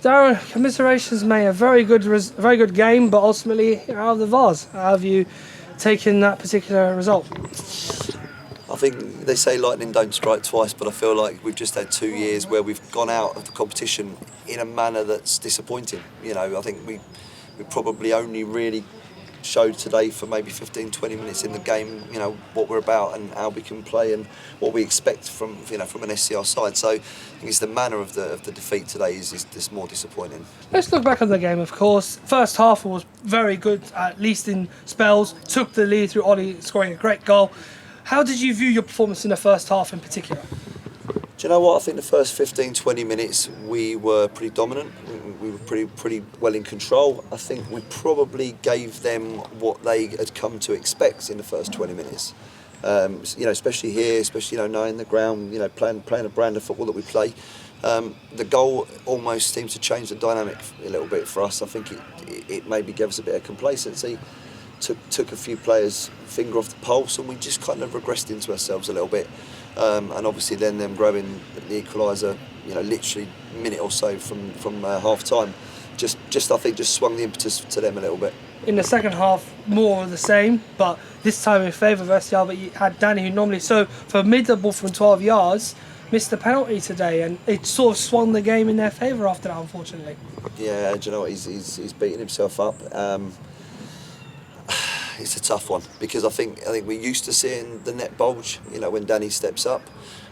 Darren, commiserations, mate. A very good game, but ultimately out of the Vase. How have you taken that particular result? I think they say lightning don't strike twice, but I feel like we've just had 2 years where we've gone out of the competition in a manner that's disappointing. You know, I think we probably only really showed today for maybe 15-20 minutes in the game, you know, what we're about and how we can play and what we expect from an SCR side. So I think it's the manner of the defeat today is just more disappointing. Let's look back on the game, of course. First half was very good, at least in spells. Took the lead through Ollie scoring a great goal. How did you view your performance in the first half in particular? Do you know what? I think the first 15-20 minutes we were pretty dominant. We were pretty well in control. I think we probably gave them what they had come to expect in the first 20 minutes. You know, especially here, knowing the ground, you know, playing a brand of football that we play. The goal almost seemed to change the dynamic a little bit for us. I think it maybe gave us a bit of complacency. Took a few players' finger off the pulse, and we just kind of regressed into ourselves a little bit. And obviously then them grabbing the equaliser, you know, literally a minute or so from half time, just I think just swung the impetus to them a little bit. In the second half, more of the same, but this time in favour of SCR. But you had Danny, who normally for mid the ball from 12 yards, missed the penalty today, and it sort of swung the game in their favour after that, unfortunately. Yeah, do you know what? He's beating himself up. It's a tough one because I think we're used to seeing the net bulge. You know, when Danny steps up,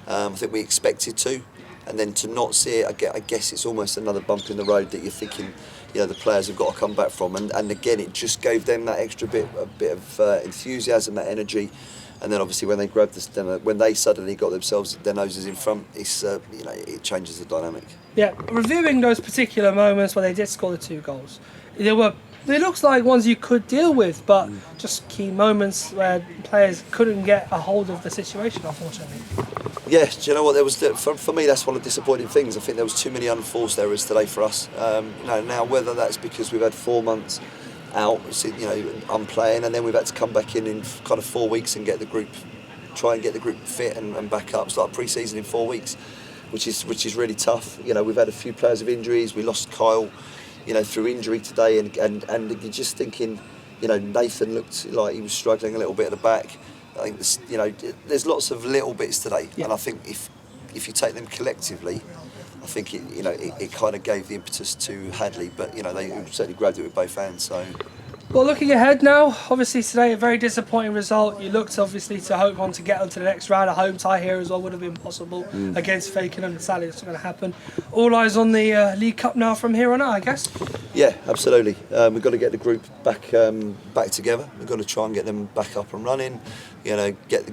I think we expected to, and then to not see it, I guess it's almost another bump in the road that you're thinking, you know, the players have got to come back from, and again it just gave them that extra bit of enthusiasm, that energy, and then obviously when they grabbed this, when they suddenly got themselves their noses in front, it's you know, it changes the dynamic. Yeah, reviewing those particular moments where they did score the 2 goals, it looks like ones you could deal with, but just key moments where players couldn't get a hold of the situation, unfortunately. Yeah, do you know what? There was for me that's one of the disappointing things. I think there was too many unforced errors today for us. You know, now whether that's because we've had 4 months out, you know, unplaying, and then we've had to come back in kind of 4 weeks and try and get the group fit and back up, start pre-season in 4 weeks, which is really tough. You know, we've had a few players of injuries. We lost Kyle, you know, through injury today, and you're just thinking, you know, Nathan looked like he was struggling a little bit at the back. I think you know, there's lots of little bits today, and I think if you take them collectively, I think it kind of gave the impetus to Hadley, but you know, they certainly grabbed it with both hands. So. Well, looking ahead now, obviously today a very disappointing result. You looked obviously to hope on to get onto the next round. A home tie here as well would have been possible against Fakenham, and sadly it's not going to happen. All eyes on the League Cup now from here on out, I guess. Yeah, absolutely. We've got to get the group back together. We've got to try and get them back up and running. You know, get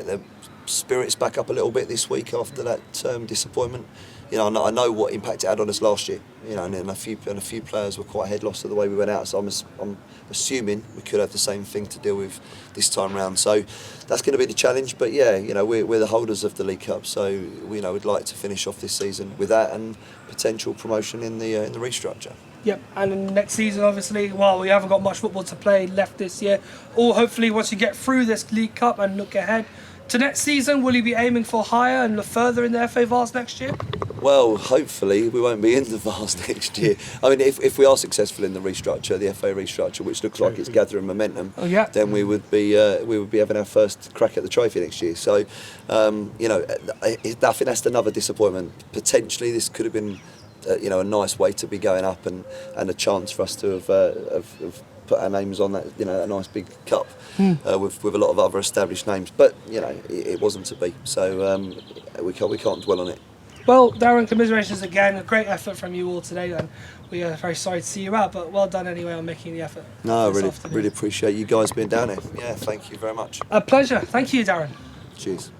their spirits back up a little bit this week after that disappointment. You know, I know what impact it had on us last year. You know, and a few players were quite head lost to the way we went out. So I'm assuming we could have the same thing to deal with this time round. So that's going to be the challenge. But yeah, you know, we're the holders of the League Cup, so you know, we'd like to finish off this season with that and potential promotion in the restructure. Yep, and next season, obviously, well, we haven't got much football to play left this year. Or hopefully, once you get through this League Cup and look ahead to next season, will you be aiming for higher and further in the FA Vase next year? Well, hopefully we won't be in the Vase next year. I mean, if we are successful in the restructure, the FA restructure, which looks like it's gathering momentum, then we would be having our first crack at the trophy next year. So, you know, I think that's another disappointment. Potentially, this could have been, you know, a nice way to be going up and a chance for us to have put our names on that, you know, a nice big cup with a lot of other established names. But you know, it wasn't to be. So we can't dwell on it. Well, Darren, commiserations again. A great effort from you all today, and we are very sorry to see you out, but well done anyway on making the effort. No, I really appreciate you guys being down here. Yeah, thank you very much. A pleasure. Thank you, Darren. Cheers.